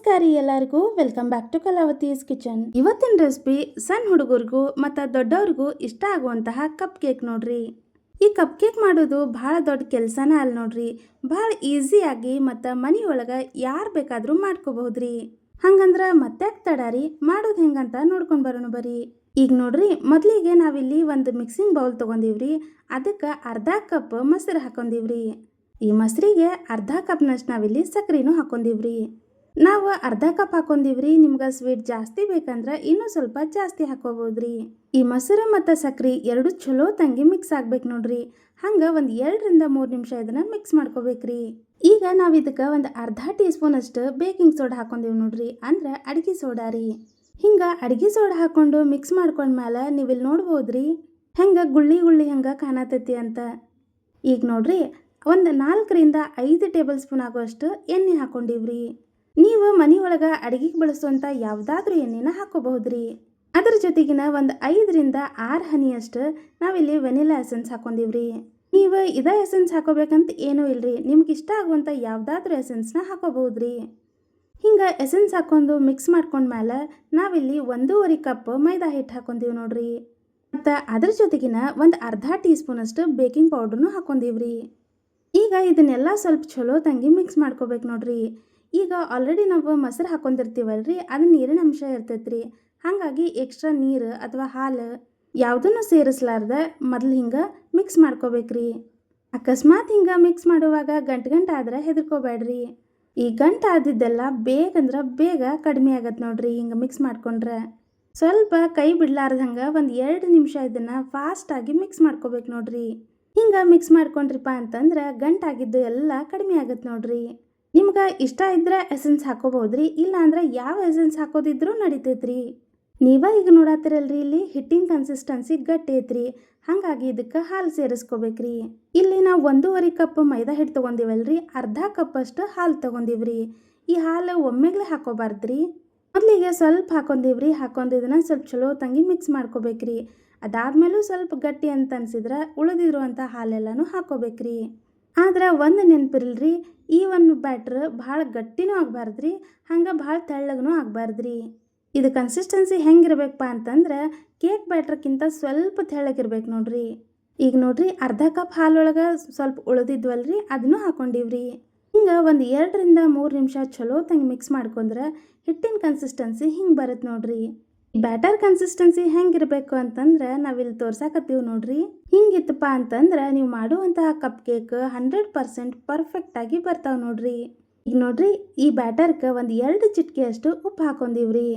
ನಮಸ್ಕಾರ ಎಲ್ಲರಿಗೂ welcome back to Kalavati's kitchen. ಇವತ್ತಿನ ರೆಸಿಪಿ ಸಣ್ಣ ಹುಡುಗರಿಗೂ ಮತ್ತು ದೊಡ್ಡವ್ರಿಗೂ ಇಷ್ಟ ಆಗುವಂತಹ ಕಪ್ ಕೇಕ್ ನೋಡ್ರಿ. ಈ ಕಪ್ ಕೇಕ್ ಮಾಡೋದು ಭಾಳ ದೊಡ್ಡ ಕೆಲಸನ ಅಲ್ಲ ನೋಡ್ರಿ. ಭಾಳ ಈಸಿಯಾಗಿ ಮತ್ತು ಮನೆಯೊಳಗೆ ಯಾರು ಬೇಕಾದರೂ ಮಾಡ್ಕೋಬಹುದ್ರಿ. ಹಂಗಂದ್ರೆ ಮತ್ತೆ ತಡಾರಿ ಮಾಡೋದು ಹೆಂಗಂತ ನೋಡ್ಕೊಂಡು ಬರೋಣ ಬರ್ರಿ. ಈಗ ನೋಡ್ರಿ, ಮೊದಲಿಗೆ ನಾವಿಲ್ಲಿ ಒಂದು ಮಿಕ್ಸಿಂಗ್ ಬೌಲ್ ತೊಗೊಂಡಿವ್ರಿ. ಅದಕ್ಕೆ ಅರ್ಧ ಕಪ್ ಮೊಸರು ಹಾಕೊಂಡಿವ್ರಿ. ಈ ಮೊಸರಿಗೆ ಅರ್ಧ ಕಪ್ನಷ್ಟು ನಾವಿಲ್ಲಿ ಸಕ್ಕರೆನೂ ಹಾಕೊಂಡಿವ್ರಿ. ನಾವು ಅರ್ಧ ಕಪ್ ಹಾಕೊಂಡಿವ್ರಿ. ನಿಮ್ಗೆ ಸ್ವೀಟ್ ಜಾಸ್ತಿ ಬೇಕಂದ್ರೆ ಇನ್ನೂ ಸ್ವಲ್ಪ ಜಾಸ್ತಿ ಹಾಕೋಬಹುದ್ರಿ. ಈ ಮೊಸರು ಮತ್ತು ಸಕ್ಕರೆ ಎರಡು ಚಲೋ ತಂಗಿ ಮಿಕ್ಸ್ ಆಗ್ಬೇಕು ನೋಡ್ರಿ. ಹಂಗೆ ಒಂದು 2ರಿಂದ 3 ನಿಮಿಷ ಇದನ್ನ ಮಿಕ್ಸ್ ಮಾಡ್ಕೋಬೇಕ್ರಿ. ಈಗ ನಾವು ಇದಕ್ಕೆ ಒಂದು ಅರ್ಧ ಟೀ ಸ್ಪೂನ್ ಅಷ್ಟು ಬೇಕಿಂಗ್ ಸೋಡಾ ಹಾಕೊಂಡಿವಿ ನೋಡ್ರಿ, ಅಂದ್ರೆ ಅಡಿಗೆ ಸೋಡಾ ರೀ. ಹಿಂಗೆ ಅಡಿಗೆ ಸೋಡಾ ಹಾಕೊಂಡು ಮಿಕ್ಸ್ ಮಾಡ್ಕೊಂಡ್ಮೇಲೆ ನೀವಿಲ್ಲಿ ನೋಡ್ಬೋದ್ರಿ ಹೆಂಗೆ ಗುಳ್ಳಿ ಗುಳ್ಳಿ ಹಂಗೆ ಕಾಣತೈತಿ ಅಂತ. ಈಗ ನೋಡ್ರಿ, ಒಂದು 4ರಿಂದ 5 ಟೇಬಲ್ ಸ್ಪೂನ್ ಆಗುವಷ್ಟು ಎಣ್ಣೆ ಹಾಕೊಂಡಿವ್ರಿ. ನೀವು ಮನೆಯೊಳಗೆ ಅಡಿಗೆಗೆ ಬಳಸುವಂಥ ಯಾವುದಾದ್ರೂ ಎಣ್ಣೆನ ಹಾಕೋಬಹುದ್ರಿ. ಅದ್ರ ಜೊತೆಗಿನ ಒಂದು 5ರಿಂದ 6 ಹನಿಯಷ್ಟು ನಾವಿಲ್ಲಿ ವೆನಿಲಾ ಎಸೆನ್ಸ್ ಹಾಕೊಂಡಿವ್ರಿ. ನೀವು ಇದೇ ಎಸೆನ್ಸ್ ಹಾಕೋಬೇಕಂತ ಏನೂ ಇಲ್ರಿ, ನಿಮ್ಗೆ ಇಷ್ಟ ಆಗುವಂಥ ಯಾವುದಾದ್ರೂ ಎಸೆನ್ಸ್ನ ಹಾಕೋಬಹುದ್ರಿ. ಹಿಂಗೆ ಎಸೆನ್ಸ್ ಹಾಕೊಂಡು ಮಿಕ್ಸ್ ಮಾಡ್ಕೊಂಡ್ಮೇಲೆ ನಾವಿಲ್ಲಿ 1.5 ಕಪ್ ಮೈದಾ ಹಿಟ್ಟು ಹಾಕೊಂಡಿವಿ ನೋಡ್ರಿ. ಮತ್ತು ಅದ್ರ ಜೊತೆಗಿನ ಒಂದು ಅರ್ಧ ಟೀ ಸ್ಪೂನ್ ಅಷ್ಟು ಬೇಕಿಂಗ್ ಪೌಡ್ರನ್ನು ಹಾಕೊಂಡಿವ್ರಿ. ಈಗ ಇದನ್ನೆಲ್ಲ ಸ್ವಲ್ಪ ಚಲೋ ತಂಗಿ ಮಿಕ್ಸ್ ಮಾಡ್ಕೋಬೇಕು ನೋಡ್ರಿ. ಈಗ ಆಲ್ರೆಡಿ ನಾವು ಮೊಸರು ಹಾಕೊಂಡಿರ್ತೀವಲ್ರಿ, ಅದು ನೀರಿನ ಅಂಶ ಇರ್ತೈತ್ರಿ. ಹಾಗಾಗಿ ಎಕ್ಸ್ಟ್ರಾ ನೀರು ಅಥವಾ ಹಾಲು ಯಾವುದನ್ನು ಸೇರಿಸ್ಲಾರ್ದ ಮೊದಲು ಹಿಂಗೆ ಮಿಕ್ಸ್ ಮಾಡ್ಕೋಬೇಕ್ರಿ. ಅಕಸ್ಮಾತ್ ಹಿಂಗೆ ಮಿಕ್ಸ್ ಮಾಡುವಾಗ ಗಂಟು ಆದ್ರೆ ಹೆದರ್ಕೋಬೇಡ್ರಿ. ಈ ಗಂಟು ಆದಿದ್ದೆಲ್ಲ ಬೇಗ ಕಡಿಮೆ ಆಗತ್ತೆ ನೋಡ್ರಿ. ಹಿಂಗೆ ಮಿಕ್ಸ್ ಮಾಡ್ಕೊಂಡ್ರೆ ಸ್ವಲ್ಪ ಕೈ ಬಿಡ್ಲಾರ್ದಂಗೆ ಒಂದು 2 ನಿಮಿಷ ಇದನ್ನು ಫಾಸ್ಟಾಗಿ ಮಿಕ್ಸ್ ಮಾಡ್ಕೋಬೇಕು ನೋಡ್ರಿ. ಹಿಂಗೆ ಮಿಕ್ಸ್ ಮಾಡ್ಕೊಂಡ್ರಿಪ್ಪ ಅಂತಂದ್ರೆ ಗಂಟಾಗಿದ್ದು ಎಲ್ಲ ಕಡಿಮೆ ಆಗತ್ತೆ ನೋಡ್ರಿ. ನಿಮ್ಗೆ ಇಷ್ಟ ಇದ್ರೆ ಎಸೆನ್ಸ್ ಹಾಕೋಬಹುದ್ರಿ, ಇಲ್ಲ ಅಂದ್ರೆ ಯಾವ ಎಸೆನ್ಸ್ ಹಾಕೋದಿದ್ರೂ ನಡಿತೈತ್ರಿ. ನೀವ ಈಗ ನೋಡತ್ತಿರಲ್ರಿ, ಇಲ್ಲಿ ಹಿಟ್ಟಿನ ಕನ್ಸಿಸ್ಟೆನ್ಸಿ ಗಟ್ಟಿ ಐತ್ರಿ. ಹಾಗಾಗಿ ಇದಕ್ಕೆ ಹಾಲು ಸೇರಿಸ್ಕೋಬೇಕ್ರಿ. ಇಲ್ಲಿ ನಾವು 1.5 ಕಪ್ ಮೈದಾ ಹಿಟ್ಟು ತೊಗೊಂಡಿವಲ್ರಿ, ಅರ್ಧ ಕಪ್ ಅಷ್ಟು ಹಾಲು ತೊಗೊಂಡಿವ್ರಿ. ಈ ಹಾಲು ಒಮ್ಮೆಗ್ಲೆ ಹಾಕೋಬಾರ್ದ್ರಿ. ಮೊದಲಿಗೆ ಸ್ವಲ್ಪ ಹಾಕೊಂಡಿವ್ರಿ. ಹಾಕೊಂಡಿದ್ದನ್ನ ಸ್ವಲ್ಪ ಚಲೋ ತಂಗಿ ಮಿಕ್ಸ್ ಮಾಡ್ಕೋಬೇಕ್ರಿ. ಅದಾದ್ಮೇಲೂ ಸ್ವಲ್ಪ ಗಟ್ಟಿ ಅಂತ ಅನ್ಸಿದ್ರೆ ಉಳಿದಿರುವಂಥ ಹಾಲೆಲ್ಲನೂ ಹಾಕೋಬೇಕ್ರಿ. ಆದ್ರೆ ಒಂದು ನೆನಪಿರಲ್ರಿ, ಈ ಒಂದು ಬ್ಯಾಟ್ರ್ ಭಾಳ ಗಟ್ಟಿನೂ ಆಗಬಾರ್ದ್ರಿ, ಹಂಗೆ ಭಾಳ ತೆಳ್ಳಗೂ ಆಗಬಾರ್ದ್ರಿ. ಇದು ಕನ್ಸಿಸ್ಟೆನ್ಸಿ ಹೆಂಗಿರ್ಬೇಕಪ್ಪ ಅಂತಂದ್ರೆ ಕೇಕ್ ಬ್ಯಾಟ್ರ್ಕ್ಕಿಂತ ಸ್ವಲ್ಪ ತೆಳ್ಳಗಿರ್ಬೇಕು ನೋಡ್ರಿ. ಈಗ ನೋಡ್ರಿ, ಅರ್ಧ ಕಪ್ ಹಾಲೊಳಗೆ ಸ್ವಲ್ಪ ಉಳಿದಿದ್ವಲ್ರಿ, ಅದನ್ನು ಹಾಕೊಂಡಿವ್ರಿ. ಹಿಂಗೆ ಒಂದು 2ರಿಂದ 3 ನಿಮಿಷ ಚಲೋ ತಂಗಿ ಮಿಕ್ಸ್ ಮಾಡ್ಕೊಂಡ್ರೆ ಹಿಟ್ಟಿನ ಕನ್ಸಿಸ್ಟೆನ್ಸಿ ಹಿಂಗೆ ಬರುತ್ತೆ ನೋಡ್ರಿ. ಬ್ಯಾಟರ್ ಕನ್ಸಿಸ್ಟೆನ್ಸಿ ಹೆಂಗಿರಬೇಕು ಅಂತಂದ್ರೆ ನಾವಿಲ್ಲಿ ತೋರ್ಸಾಕತ್ತೀವಿ ನೋಡ್ರಿ. ಹಿಂಗಿತ್ತಪ್ಪ ಅಂತಂದ್ರೆ ನೀವು ಮಾಡುವಂತಹ ಕಪ್ ಕೇಕ್ 100% ಪರ್ಫೆಕ್ಟಾಗಿ ಬರ್ತಾವೆ ನೋಡ್ರಿ. ಈಗ ನೋಡ್ರಿ, ಈ ಬ್ಯಾಟರ್ಗೆ ಒಂದು 2 ಚಿಟಿಕೆಯಷ್ಟು ಉಪ್ಪು ಹಾಕೊಂಡಿವ್ರಿ.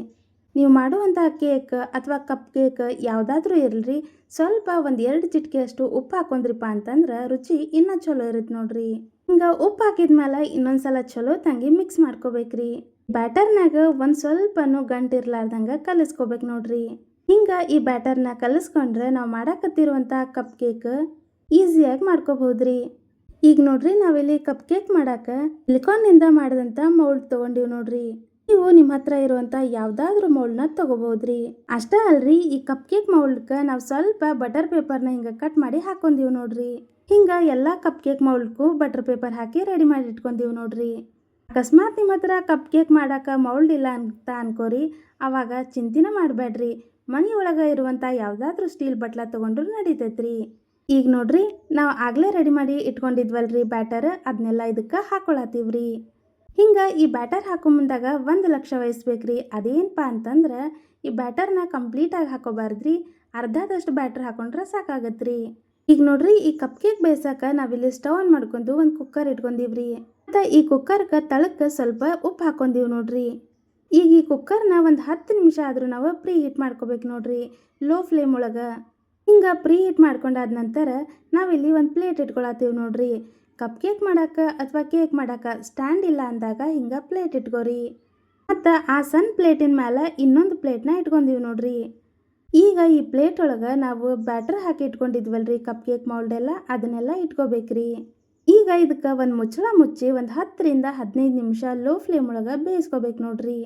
ನೀವು ಮಾಡುವಂತಹ ಕೇಕ್ ಅಥವಾ ಕಪ್ ಕೇಕ್ ಯಾವುದಾದ್ರೂ ಇರಲ್ರಿ, ಸ್ವಲ್ಪ ಒಂದು 2 ಚಿಟಿಕೆಯಷ್ಟು ಉಪ್ಪು ಹಾಕೊಂಡ್ರಿಪ್ಪ ಅಂತಂದ್ರೆ ರುಚಿ ಇನ್ನೂ ಚಲೋ ಇರುತ್ತೆ ನೋಡ್ರಿ. ಹಿಂಗೆ ಉಪ್ಪು ಹಾಕಿದ್ಮೇಲೆ ಇನ್ನೊಂದ್ಸಲ ಚಲೋ ತಂಗಿ ಮಿಕ್ಸ್ ಮಾಡ್ಕೋಬೇಕ್ರಿ. ಬ್ಯಾಟರ್ನಾಗ ಒಂದು ಸ್ವಲ್ಪನೂ ಗಂಟಿರ್ಲಾರ್ದಂಗೆ ಕಲಿಸ್ಕೋಬೇಕು ನೋಡ್ರಿ. ಹಿಂಗೆ ಈ ಬ್ಯಾಟರ್ನ ಕಲಿಸ್ಕೊಂಡ್ರೆ ನಾವು ಮಾಡಾಕತ್ತಿರುವಂಥ ಕಪ್ ಕೇಕ್ ಈಸಿಯಾಗಿ ಮಾಡ್ಕೋಬಹುದ್ರಿ. ಈಗ ನೋಡ್ರಿ, ನಾವಿಲ್ಲಿ ಕಪ್ ಕೇಕ್ ಮಾಡಕ್ಕೆ ಸಿಲಿಕಾನ್ನಿಂದ ಮಾಡಿದಂಥ ಮೌಲ್ಡ್ ತೊಗೊಂಡಿವಿ ನೋಡ್ರಿ. ನೀವು ನಿಮ್ಮ ಹತ್ರ ಇರುವಂಥ ಯಾವುದಾದ್ರೂ ಮೌಲ್ಡ್ನ ತೊಗೋಬಹುದ್ರಿ. ಅಷ್ಟೇ ಅಲ್ರಿ, ಈ ಕಪ್ ಕೇಕ್ ಮೌಲ್ಡ್ಗೆ ನಾವು ಸ್ವಲ್ಪ ಬಟರ್ ಪೇಪರ್ನ ಹಿಂಗೆ ಕಟ್ ಮಾಡಿ ಹಾಕೊಂಡಿವಿ ನೋಡ್ರಿ. ಹಿಂಗೆ ಎಲ್ಲ ಕಪ್ ಕೇಕ್ ಮೌಲ್ಡ್ಗೂ ಬಟರ್ ಪೇಪರ್ ಹಾಕಿ ರೆಡಿ ಮಾಡಿ ಇಟ್ಕೊಂಡಿವಿ ನೋಡ್ರಿ. ಅಕಸ್ಮಾತ್ ನಿಮ್ಮ ಹತ್ರ ಕಪ್ ಕೇಕ್ ಮಾಡೋಕೆ ಮೌಲ್ಡ್ ಇಲ್ಲ ಅಂತ ಅನ್ಕೋರಿ, ಆವಾಗ ಚಿಂತಿನ ಮಾಡಬೇಡ್ರಿ. ಮನೆಯೊಳಗೆ ಇರುವಂಥ ಯಾವುದಾದ್ರೂ ಸ್ಟೀಲ್ ಬಟ್ಲ ತೊಗೊಂಡ್ರು ನಡೀತೈತ್ರಿ. ಈಗ ನೋಡ್ರಿ, ನಾವು ಆಗಲೇ ರೆಡಿ ಮಾಡಿ ಇಟ್ಕೊಂಡಿದ್ವಲ್ರಿ ಬ್ಯಾಟರ್, ಅದನ್ನೆಲ್ಲ ಇದಕ್ಕೆ ಹಾಕೊಳತ್ತೀವ್ರಿ. ಹಿಂಗೆ ಈ ಬ್ಯಾಟರ್ ಹಾಕೋ ಮುಂದಾಗ ಒಂದು ಲಕ್ಷ್ಯ ವಹಿಸ್ಬೇಕ್ರಿ. ಅದೇನಪ್ಪ ಅಂತಂದ್ರೆ ಈ ಬ್ಯಾಟರ್ನ ಕಂಪ್ಲೀಟಾಗಿ ಹಾಕೋಬಾರ್ದ್ರಿ, ಅರ್ಧದಷ್ಟು ಬ್ಯಾಟರ್ ಹಾಕೊಂಡ್ರೆ ಸಾಕಾಗತ್ರಿ. ಈಗ ನೋಡ್ರಿ, ಈ ಕಪ್ ಕೇಕ್ ಬೇಯಿಸಕ್ಕೆ ನಾವಿಲ್ಲಿ ಸ್ಟವ್ ಆನ್ ಮಾಡ್ಕೊಂಡು ಒಂದು ಕುಕ್ಕರ್ ಇಟ್ಕೊಂಡಿವ್ರಿ. ಮತ್ತು ಈ ಕುಕ್ಕರ್ಗೆ ತಳಕ್ಕೆ ಸ್ವಲ್ಪ ಉಪ್ಪು ಹಾಕೊಂಡಿವಿ ನೋಡ್ರಿ. ಈಗ ಈ ಕುಕ್ಕರ್ನ ಒಂದು 10 ನಿಮಿಷ ಆದರೂ ನಾವು ಪ್ರೀ ಹೀಟ್ ಮಾಡ್ಕೋಬೇಕು ನೋಡ್ರಿ, ಲೋ ಫ್ಲೇಮ್ ಒಳಗೆ. ಹಿಂಗೆ ಪ್ರೀ ಹೀಟ್ ಮಾಡ್ಕೊಂಡಾದ ನಂತರ ನಾವಿಲ್ಲಿ ಒಂದು ಪ್ಲೇಟ್ ಇಟ್ಕೊಳತ್ತೀವಿ ನೋಡ್ರಿ. ಕಪ್ ಕೇಕ್ ಮಾಡೋಕೆ ಅಥವಾ ಕೇಕ್ ಮಾಡೋಕೆ ಸ್ಟ್ಯಾಂಡ್ ಇಲ್ಲ ಅಂದಾಗ ಹಿಂಗೆ ಪ್ಲೇಟ್ ಇಟ್ಕೋರಿ. ಮತ್ತು ಆ ಸಣ್ಣ ಪ್ಲೇಟಿನ ಮೇಲೆ ಇನ್ನೊಂದು ಪ್ಲೇಟ್ನ ಇಟ್ಕೊಂಡಿವಿ ನೋಡ್ರಿ. ಈಗ ಈ ಪ್ಲೇಟ್ ಒಳಗೆ ನಾವು ಬ್ಯಾಟರ್ ಹಾಕಿ ಇಟ್ಕೊಂಡಿದ್ವಲ್ರಿ ಕಪ್ ಕೇಕ್ ಮೌಲ್ಡೆಲ್ಲ, ಅದನ್ನೆಲ್ಲ ಇಟ್ಕೋಬೇಕ್ರಿ. ಈಗ ಇದಕ್ಕೆ ಒಂದು ಮುಚ್ಚಳ ಮುಚ್ಚಿ ಒಂದು 10ರಿಂದ 15 ನಿಮಿಷ ಲೋ ಫ್ಲೇಮ್ ಒಳಗೆ ಬೇಯಿಸ್ಕೋಬೇಕು ನೋಡ್ರಿ.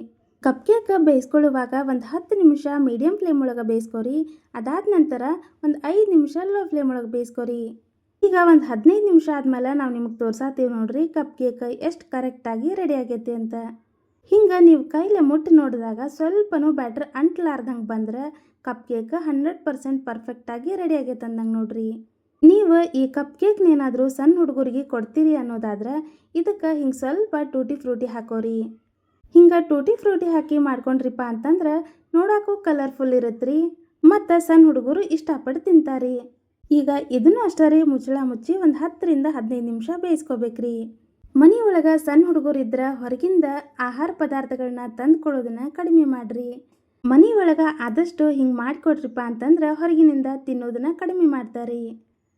ಕಪ್ ಕೇಕ್ ಬೇಯಿಸ್ಕೊಳ್ಳುವಾಗ ಒಂದು 10 ನಿಮಿಷ ಮೀಡಿಯಮ್ ಫ್ಲೇಮ್ ಒಳಗೆ ಬೇಯಿಸ್ಕೊರಿ. ಅದಾದ ನಂತರ ಒಂದು 5 ನಿಮಿಷ ಲೋ ಫ್ಲೇಮ್ ಒಳಗೆ ಬೇಯಿಸ್ಕೊರಿ. ಈಗ ಒಂದು 15 ನಿಮಿಷ ಆದಮೇಲೆ ನಾವು ನಿಮಗೆ ತೋರ್ಸಾತೀವಿ ನೋಡ್ರಿ ಕಪ್ ಕೇಕ್ ಎಷ್ಟು ಕರೆಕ್ಟಾಗಿ ರೆಡಿ ಆಗೈತಿ ಅಂತ. ಹಿಂಗೆ ನೀವು ಕೈಲೇ ಮುಟ್ಟಿ ನೋಡಿದಾಗ ಸ್ವಲ್ಪನೂ ಬ್ಯಾಟ್ರ್ ಅಂಟ್ಲಾರ್ದಂಗೆ ಬಂದ್ರೆ ಕಪ್ ಕೇಕ್ 100% ಪರ್ಫೆಕ್ಟಾಗಿ ರೆಡಿ ಆಗೈತೆ ಅಂದಂಗೆ ನೋಡ್ರಿ. ನೀವು ಈ ಕಪ್ ಕೇಕ್ನೇನಾದರೂ ಸಣ್ಣ ಹುಡುಗರಿಗೆ ಕೊಡ್ತೀರಿ ಅನ್ನೋದಾದ್ರೆ ಇದಕ್ಕೆ ಹಿಂಗೆ ಸ್ವಲ್ಪ ಟೂಟಿ ಫ್ರೂಟಿ ಹಾಕೋರಿ. ಹಿಂಗೆ ಟೂಟಿ ಫ್ರೂಟಿ ಹಾಕಿ ಮಾಡ್ಕೊಂಡ್ರಿಪ್ಪ ಅಂತಂದ್ರೆ ನೋಡೋಕ್ಕೂ ಕಲರ್ಫುಲ್ ಇರತ್ರಿ ಮತ್ತು ಸಣ್ಣ ಹುಡುಗರು ಇಷ್ಟಪಟ್ಟು ತಿಂತಾರಿ. ಈಗ ಇದನ್ನು ಅಷ್ಟೇ ರೀ, ಮುಚ್ಚಳ ಮುಚ್ಚಿ ಒಂದು 10ರಿಂದ 15 ನಿಮಿಷ ಬೇಯಿಸ್ಕೋಬೇಕ್ರಿ. ಮನೆ ಒಳಗೆ ಸಣ್ಣ ಹುಡುಗರು ಇದ್ರೆ ಹೊರಗಿಂದ ಆಹಾರ ಪದಾರ್ಥಗಳನ್ನ ತಂದುಕೊಳ್ಳೋದನ್ನ ಕಡಿಮೆ ಮಾಡಿರಿ. ಮನೆ ಒಳಗೆ ಆದಷ್ಟು ಹಿಂಗೆ ಮಾಡಿಕೊಡ್ರಿಪ್ಪ ಅಂತಂದ್ರೆ ಹೊರಗಿನಿಂದ ತಿನ್ನೋದನ್ನ ಕಡಿಮೆ ಮಾಡ್ತಾರೆ.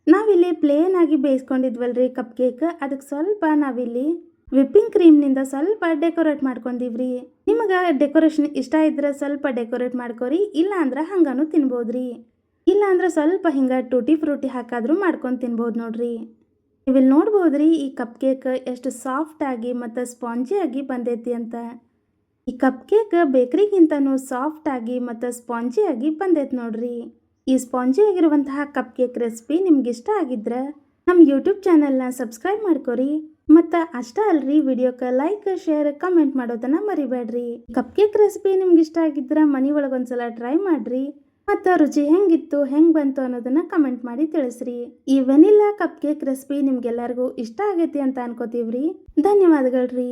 ನಾವಿಲ್ಲಿ ಪ್ಲೇನ್ ಆಗಿ ಬೇಯಿಸ್ಕೊಂಡಿದ್ವಲ್ರಿ ಕಪ್ ಕೇಕ್, ಅದಕ್ಕೆ ಸ್ವಲ್ಪ ನಾವಿಲ್ಲಿ ವಿಪ್ಪಿಂಗ್ ಕ್ರೀಮ್ನಿಂದ ಸ್ವಲ್ಪ ಡೆಕೋರೇಟ್ ಮಾಡ್ಕೊಂಡಿವ್ರಿ. ನಿಮಗೆ ಡೆಕೋರೇಷನ್ ಇಷ್ಟ ಇದ್ರೆ ಸ್ವಲ್ಪ ಡೆಕೋರೇಟ್ ಮಾಡ್ಕೊರಿ, ಇಲ್ಲ ಅಂದ್ರೆ ಹಂಗಾನು ತಿನ್ಬೋದ್ರಿ. ಇಲ್ಲ ಅಂದ್ರೆ ಸ್ವಲ್ಪ ಹಿಂಗೆ ಟೂಟಿ ಫ್ರೂಟಿ ಹಾಕಾದ್ರೂ ಮಾಡ್ಕೊಂಡು ತಿನ್ಬೋದು ನೋಡ್ರಿ. ನೀವಿಲ್ಲಿ ನೋಡ್ಬೋದ್ರಿ ಈ ಕಪ್ ಕೇಕ್ ಎಷ್ಟು ಸಾಫ್ಟಾಗಿ ಮತ್ತು ಸ್ಪಾಂಜಿಯಾಗಿ ಬಂದೈತಿ ಅಂತ. ಈ ಕಪ್ ಕೇಕ್ ಬೇಕ್ರಿಗಿಂತನೂ ಸಾಫ್ಟಾಗಿ ಮತ್ತು ಸ್ಪಾಂಜಿಯಾಗಿ ಬಂದೈತೆ ನೋಡ್ರಿ. ಈ ಸ್ಪಾಂಜಿ ಆಗಿರುವಂತಹ ಕಪ್ ಕೇಕ್ ರೆಸಿಪಿ ನಿಮ್ಗೆ ಇಷ್ಟ ಆಗಿದ್ರೆ ನಮ್ಮ ಯೂಟ್ಯೂಬ್ ಚಾನಲ್ನ ಸಬ್ಸ್ಕ್ರೈಬ್ ಮಾಡ್ಕೊರಿ. ಮತ್ತು ಅಷ್ಟೇ ಅಲ್ರಿ, ವಿಡಿಯೋಕ್ಕೆ ಲೈಕ್ ಶೇರ್ ಕಮೆಂಟ್ ಮಾಡೋದನ್ನು ಮರಿಬೇಡ್ರಿ. ಕಪ್ ಕೇಕ್ ರೆಸಿಪಿ ನಿಮ್ಗೆ ಇಷ್ಟ ಆಗಿದ್ರೆ ಮನೆ ಒಳಗೆ ಒಂದ್ಸಲ ಟ್ರೈ ಮಾಡಿರಿ ಮತ್ತು ರುಚಿ ಹೆಂಗಿತ್ತು ಹೆಂಗೆ ಬಂತು ಅನ್ನೋದನ್ನು ಕಮೆಂಟ್ ಮಾಡಿ ತಿಳಿಸ್ರಿ. ಈ ವೆನಿಲಾ ಕಪ್ ಕೇಕ್ ರೆಸಿಪಿ ನಿಮ್ಗೆಲ್ಲರಿಗೂ ಇಷ್ಟ ಆಗೈತಿ ಅಂತ ಅನ್ಕೋತೀವ್ರಿ. ಧನ್ಯವಾದಗಳ್ರಿ.